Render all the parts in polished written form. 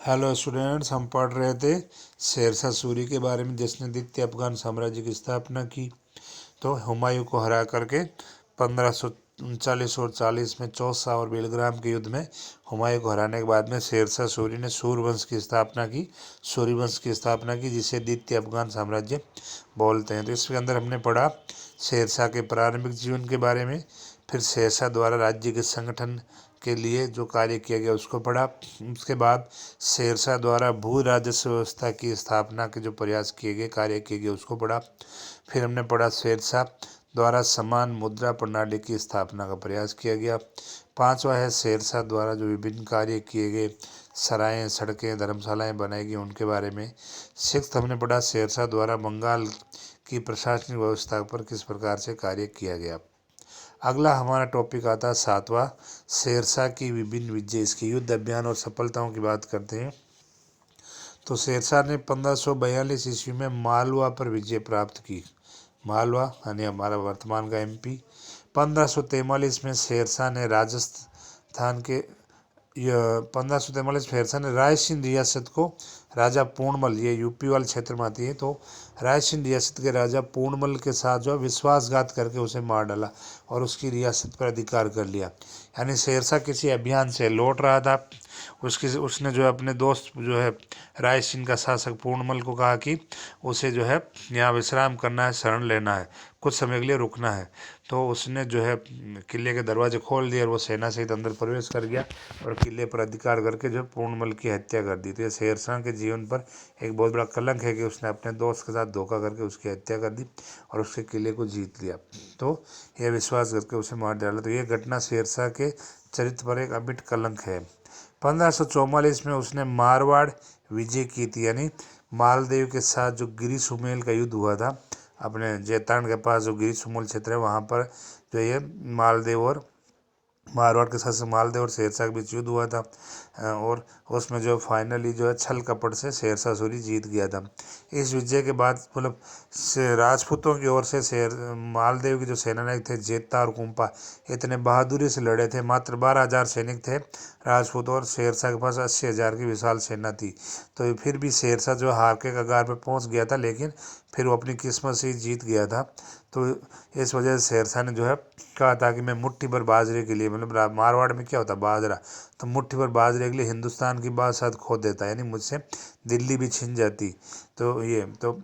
Hello students, हम पढ़ रहे थे शेरशाह सूरी के बारे में जिसने द्वितीय अफगान साम्राज्य की स्थापना की। तो हुमायूं को हरा करके 1539 और 40 में चौसा और बेलग्राम के युद्ध में हुमायूं को हराने के बाद में शेरशाह सूरी ने सूर्यवंश की स्थापना की। सूर्यवंश की स्थापना की जिसे द्वितीय अफगान साम्राज्य बोलते हैं। तो इसके अंदर हमने पढ़ा शेरशाह के प्रारंभिक जीवन के बारे में, फिर शेरशाह द्वारा राज्य के संगठन के लिए जो कार्य किया गया उसको पढ़ा। उसके बाद शेरशाह द्वारा भू राजस्व व्यवस्था की स्थापना के जो प्रयास किए गए, कार्य किए गए उसको पढ़ा। फिर हमने पढ़ा शेरशाह द्वारा समान मुद्रा प्रणाली की स्थापना का प्रयास किया गया। पांचवा है शेरशाह द्वारा जो विभिन्न कार्य किए गए, सराएं, सड़कें, धर्मशालाएं बनाई गई उनके बारे में। सिक्स्थ हमने पढ़ा शेरशाह द्वारा बंगाल की प्रशासनिक व्यवस्था पर किस प्रकार से कार्य किया गया। अगला हमारा टॉपिक आता है सातवां, शेरशाह की विभिन्न विजय। इसके युद्ध, अभियान और सफलताओं की बात करते हैं। तो शेरशाह ने 1542 ईस्वी में मालवा पर विजय प्राप्त की। मालवा यानी हमारा वर्तमान का एमपी। 1543 में शेरशाह ने राजस्थान के 1543 शेरशाह ने रायसीन रियासत को राजा पूर्णमल, ये यूपी वाले क्षेत्र में आती है, तो रायसीन रियासत के राजा पूर्णमल के साथ जो विश्वासघात करके उसे मार डाला और उसकी रियासत पर अधिकार कर लिया। यानी शेरशाह किसी अभियान से लौट रहा था, उसने जो है अपने दोस्त जो है रायसीन का शासक पूर्णमल को कहा कि उसे जो है यहाँ विश्राम करना है, शरण लेना है, कुछ समय के लिए रुकना है। तो उसने जो है किले के दरवाजे खोल दिए और वो सेना सहित अंदर प्रवेश कर गया और किले पर अधिकार करके जो पूर्णमल की हत्या कर दी। तो ये शेरशाह के जीवन पर एक बहुत बड़ा कलंक है कि उसने अपने दोस्त के साथ धोखा करके उसकी हत्या कर दी और उसके किले को जीत लिया। तो यह विश्वास करके उसे मार डाला। तो ये घटना शेरशाह के चरित्र पर एक अमिट कलंक है। 1544 में उसने मारवाड़ विजय की थी, यानी मालदेव के साथ जो गिरी सुमेल का युद्ध हुआ था, अपने जैतारण के पास जो गिरी सुमेल क्षेत्र है वहाँ पर जो ये मालदेव और मारवाड़ के शासक मालदेव और शेरशाह के बीच युद्ध हुआ था। और उसमें जो फाइनली जो है छल कपट से शेरशाह सूरी जीत गया था। इस विजय के बाद मतलब राजपूतों की ओर से मालदेव के जो सेनानायक थे जेता और कुंपा इतने बहादुरी से लड़े थे। मात्र 12,000 सैनिक थे राजपूत और शेरशाह के पास 80,000 की विशाल सेना थी। तो फिर भी शेरशाह जो हार के कगार पर पहुंच गया था, लेकिन फिर वो अपनी किस्मत से ही जीत गया था। तो इस वजह से शेरशाह ने जो है कहा था कि मैं मुट्ठी भर बाजरे के लिए, मतलब मारवाड़ में क्या होता है बाजरा, तो मुट्ठी भर बाजरे के लिए हिंदुस्तान की बादशाह खो देता, यानी मुझसे दिल्ली भी छिन जाती। तो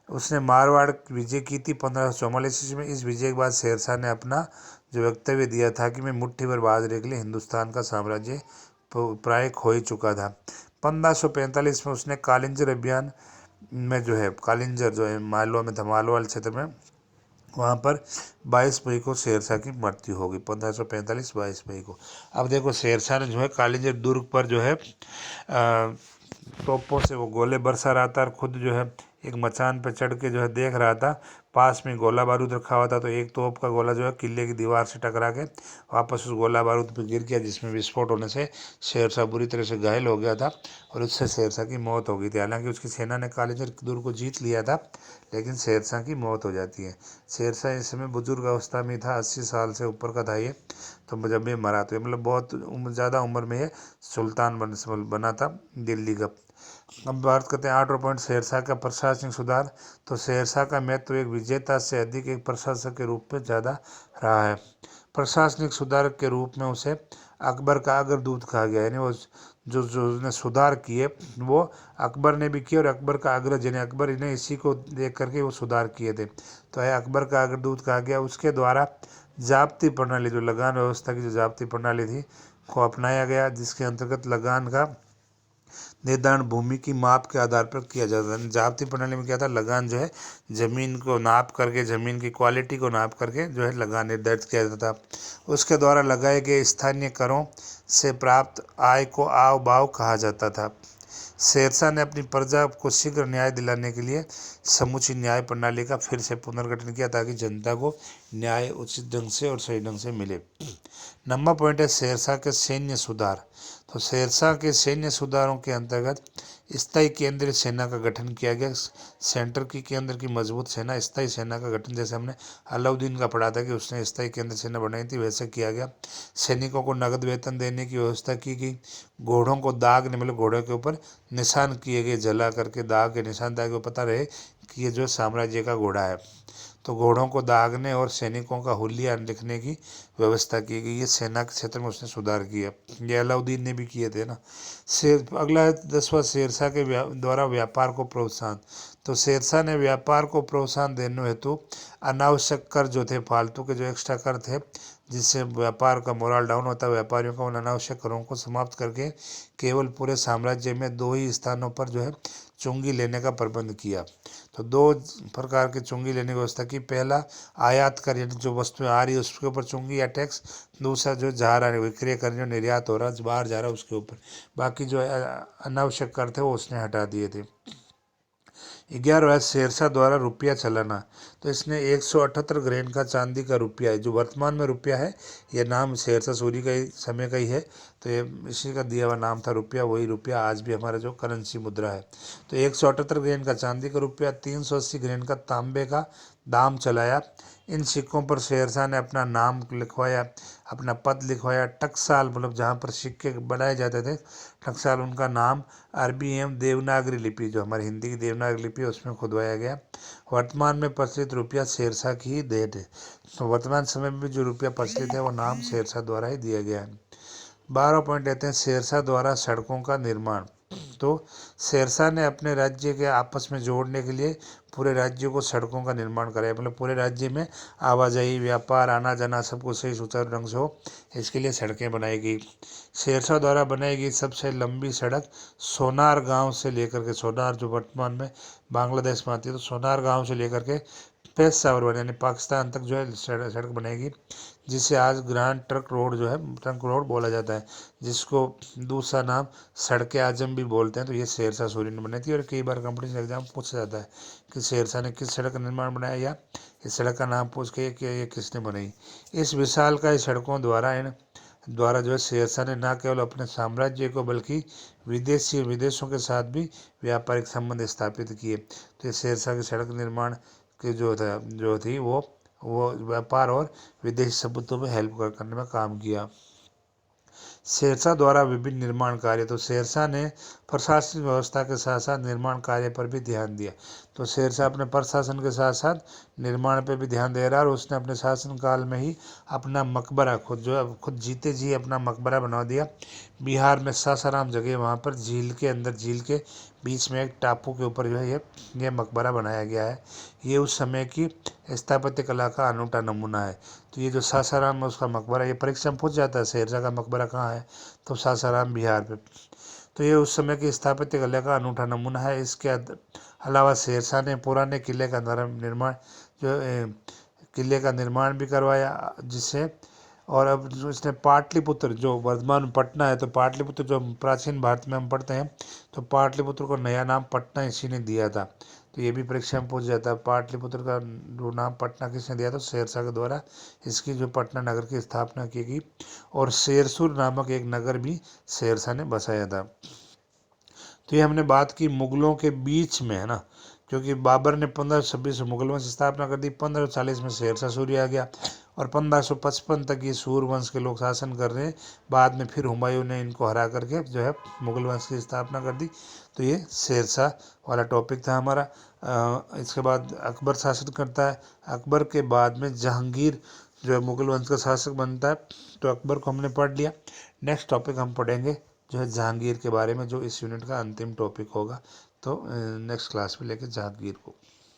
उसने मारवाड़ विजय की थी 1544 में। इस विजय के बाद शेरशाह ने अपना जो वक्तव्य दिया था कि मैं मुट्ठी भर बाजरे के लिए हिंदुस्तान का साम्राज्य प्राय खो ही चुका था। 1545 में उसने कालिंजर अभियान में जो है, कालिंजर जो है मालवा में था, मालवा क्षेत्र में, वहाँ पर 22 मई को शेरशाह की मृत्यु होगी। 1545 22 मई को। अब देखो शेरशाह ने जो है कालिंजर दुर्ग पर जो है तोपों से वो गोले बरसा रहा था और खुद जो है एक मचान पर चढ़ के जो है देख रहा था। पास में गोला बारूद रखा हुआ था, तो एक तोप का गोला जो है किले की दीवार से टकरा के वापस उस गोला बारूद पर गिर गया, जिसमें विस्फोट होने से शेरशाह बुरी तरह से घायल हो गया था और उससे शेरशाह की मौत हो गई थी। हालांकि उसकी सेना ने कालिंजर दुर्ग को जीत लिया था, लेकिन शेरशाह की मौत हो जाती है। शेरशाह इस समय बुजुर्ग अवस्था में था, 80 साल से ऊपर का था ये। तो जब ये मरा तो मतलब बहुत ज़्यादा उम्र में ये सुल्तान बना था दिल्ली का। अब बात करते हैं 8वां पॉइंट, शेरशाह का प्रशासनिक सुधार। तो शेरशाह का महत्व एक विजेता से अधिक एक प्रशासक के रूप में ज़्यादा रहा है। प्रशासनिक सुधार के रूप में उसे अकबर का अग्रदूत कहा गया, यानी वो जो जो उसने सुधार किए वो अकबर ने भी किए और अकबर का अग्रज, यानी अकबर ने इसी को देख करके वो सुधार किए थे। तो है अकबर का अग्रदूत कहा गया। उसके द्वारा जाब्ती प्रणाली, जो लगान व्यवस्था की जो जाब्ती प्रणाली थी, को अपनाया गया, जिसके अंतर्गत लगान का निर्धारण भूमि की माप के आधार पर किया जाता है। जाब्ती प्रणाली में क्या था, लगान जो है जमीन को नाप करके, जमीन की क्वालिटी को नाप करके जो है लगान निर्धारित किया जाता था। उसके द्वारा लगाए गए स्थानीय करों से प्राप्त आय को आव भाव कहा जाता था। शेरशाह ने अपनी प्रजा को शीघ्र न्याय दिलाने के लिए समूची न्याय प्रणाली का फिर से पुनर्गठन किया, ताकि जनता को न्याय उचित ढंग से और सही ढंग से मिले। नंबर पॉइंट है शेरशाह के सैन्य सुधार। तो शेरशाह के सैन्य सुधारों के अंतर्गत स्थायी केंद्रीय सेना का गठन किया गया। सेंटर की केंद्र की मजबूत सेना, स्थायी सेना का गठन, जैसे हमने अलाउद्दीन का पढ़ा था कि उसने स्थायी केंद्र सेना बनाई थी, वैसे किया गया। सैनिकों को नगद वेतन देने की व्यवस्था की गई। घोड़ों को दाग ने मतलब घोड़ों के ऊपर निशान किए गए, जला करके दाग के निशान, ताकि पता रहे कि ये जो साम्राज्य का घोड़ा है। तो घोड़ों को दागने और सैनिकों का हुलिया लिखने की व्यवस्था की गई। ये सेना के क्षेत्र में उसने सुधार किया। ये अलाउद्दीन ने भी किए थे ना। अगला है 10वां, शेरशाह के द्वारा व्यापार को प्रोत्साहन। तो शेरशाह ने व्यापार को प्रोत्साहन देने हेतु अनावश्यक कर जो थे, फालतू के जो एक्स्ट्रा कर थे जिससे व्यापार का मोरल डाउन होता है व्यापारियों का, उन अनावश्यक करों को समाप्त करके केवल पूरे साम्राज्य में 2 ही स्थानों पर जो है चुंगी लेने का प्रबंध किया। तो 2 प्रकार की चुंगी लेने की व्यवस्था की। पहला, आयात कर, यानी जो वस्तुएं आ रही है उसके ऊपर चुंगी या टैक्स। दूसरा, जो जा रहा है विक्रय कर, जो निर्यात हो रहा है बाहर जा रहा है उसके ऊपर। बाकी जो अनावश्यक कर थे वो उसने हटा दिए थे। 11वां, शेरशाह द्वारा रुपया चलाना। तो इसने 178 ग्रेन का चांदी का रुपया है, जो वर्तमान में रुपया है, ये नाम शेरशाह सूरी का ही समय का ही है। तो ये इसी का दिया हुआ नाम था रुपया, वही रुपया आज भी हमारा जो करेंसी मुद्रा है। तो 178 ग्रेन का चांदी का रुपया, 380 ग्रेन का तांबे का दाम चलाया। इन सिक्कों पर शेरशाह ने अपना नाम लिखवाया, अपना पद लिखवाया। टकसाल मतलब जहाँ पर सिक्के बनाए जाते थे, टकसाल उनका नाम अरबी एवं देवनागरी लिपि, जो हमारी हिंदी की देवनागरी लिपि है उसमें खुदवाया गया। वर्तमान में प्रचलित रुपया शेरशाह की ही देन है। तो वर्तमान समय में भी जो रुपया प्रचलित है वो नाम शेरशाह द्वारा ही दिया गया है। 12 पॉइंट लेते हैं, शेरशाह द्वारा सड़कों का निर्माण। तो शेरशाह ने अपने राज्य के आपस में जोड़ने के लिए पूरे राज्य को सड़कों का निर्माण कराया, मतलब पूरे राज्य में आवाजाही, व्यापार, आना जाना सब कुछ सही सुचारू ढंग से हो, इसके लिए सड़कें बनाई गई। शेरशाह द्वारा बनाई गई सबसे लंबी सड़क सोनार गांव से लेकर के, सोनार जो वर्तमान में बांग्लादेश में आती है, तो सोनार गांव से लेकर के पेशावर यानी पाकिस्तान तक जो है सड़क बनाएगी, जिसे आज ग्रांड ट्रंक रोड जो है, ट्रंक रोड बोला जाता है, जिसको दूसरा नाम सड़क आजम भी बोलते हैं। तो ये शेरशाह सूरी ने बनाई थी। और कई बार कंपटीशन एग्जाम पूछा जाता है कि शेरशाह ने किस सड़क का निर्माण बनाया, या इस सड़क का नाम पूछ के कि ये किसने बनाई। इस विशाल का सड़कों द्वारा जो है शेरशाह ने न केवल अपने साम्राज्य को बल्कि विदेशों के साथ भी व्यापारिक संबंध स्थापित किए। तो ये शेरशाह की सड़क निर्माण की जो थी वो व्यापार और विदेशी संबंधों में हेल्प करने में काम किया। शेरशाह द्वारा विभिन्न निर्माण कार्य। तो शेरशाह ने प्रशासनिक व्यवस्था के साथ साथ निर्माण कार्य पर भी ध्यान दिया। तो शेरशाह अपने प्रशासन के साथ साथ निर्माण पर भी ध्यान दे रहा है, और उसने अपने शासन काल में ही अपना मकबरा खुद जीते जी अपना मकबरा बना दिया। बिहार में सासाराम जगह, वहाँ पर झील के अंदर, झील के बीच में एक टापू के ऊपर जो है ये मकबरा बनाया गया है। ये उस समय की स्थापत्य कला का अनूठा नमूना है। तो ये जो सासाराम है उसका मकबरा, ये परीक्षा में पूछ जाता है शेरशाह का मकबरा कहाँ है, तो सासाराम बिहार पे। तो ये उस समय की स्थापत्य कला का अनूठा नमूना है। इसके अलावा शेरशाह ने पुराने किले का किले का निर्माण भी करवाया, जिससे, और अब जो इसने पाटलिपुत्र, जो वर्तमान में पटना है, तो पाटलिपुत्र जो प्राचीन भारत में हम पढ़ते हैं, तो पाटलिपुत्र को नया नाम पटना इसी ने दिया था। तो ये भी परीक्षा में पूछ जाता है, पाटलिपुत्र का जो नाम पटना किसने दिया था, शेरशाह के द्वारा इसकी जो पटना नगर की स्थापना की गई। और शेरसुर नामक एक नगर भी शेरशाह ने बसाया था। तो ये हमने बात की मुगलों के बीच में, है ना, क्योंकि बाबर ने 1526 मुगल वंश स्थापना कर दी, 1540 में शेरशाह सूरी आ गया, और 1555 तक ये सूर वंश के लोग शासन कर रहे हैं। बाद में फिर हुमायूं ने इनको हरा करके जो है मुगल वंश की स्थापना कर दी। तो ये शेरशाह वाला टॉपिक था हमारा। इसके बाद अकबर शासन करता है। अकबर के बाद में जहांगीर जो है मुगल वंश का शासक बनता है। तो अकबर को हमने पढ़ लिया। नेक्स्ट टॉपिक हम पढ़ेंगे जो है जहांगीर के बारे में, जो इस यूनिट का अंतिम टॉपिक होगा। तो नेक्स्ट क्लास में लेके जहांगीर को।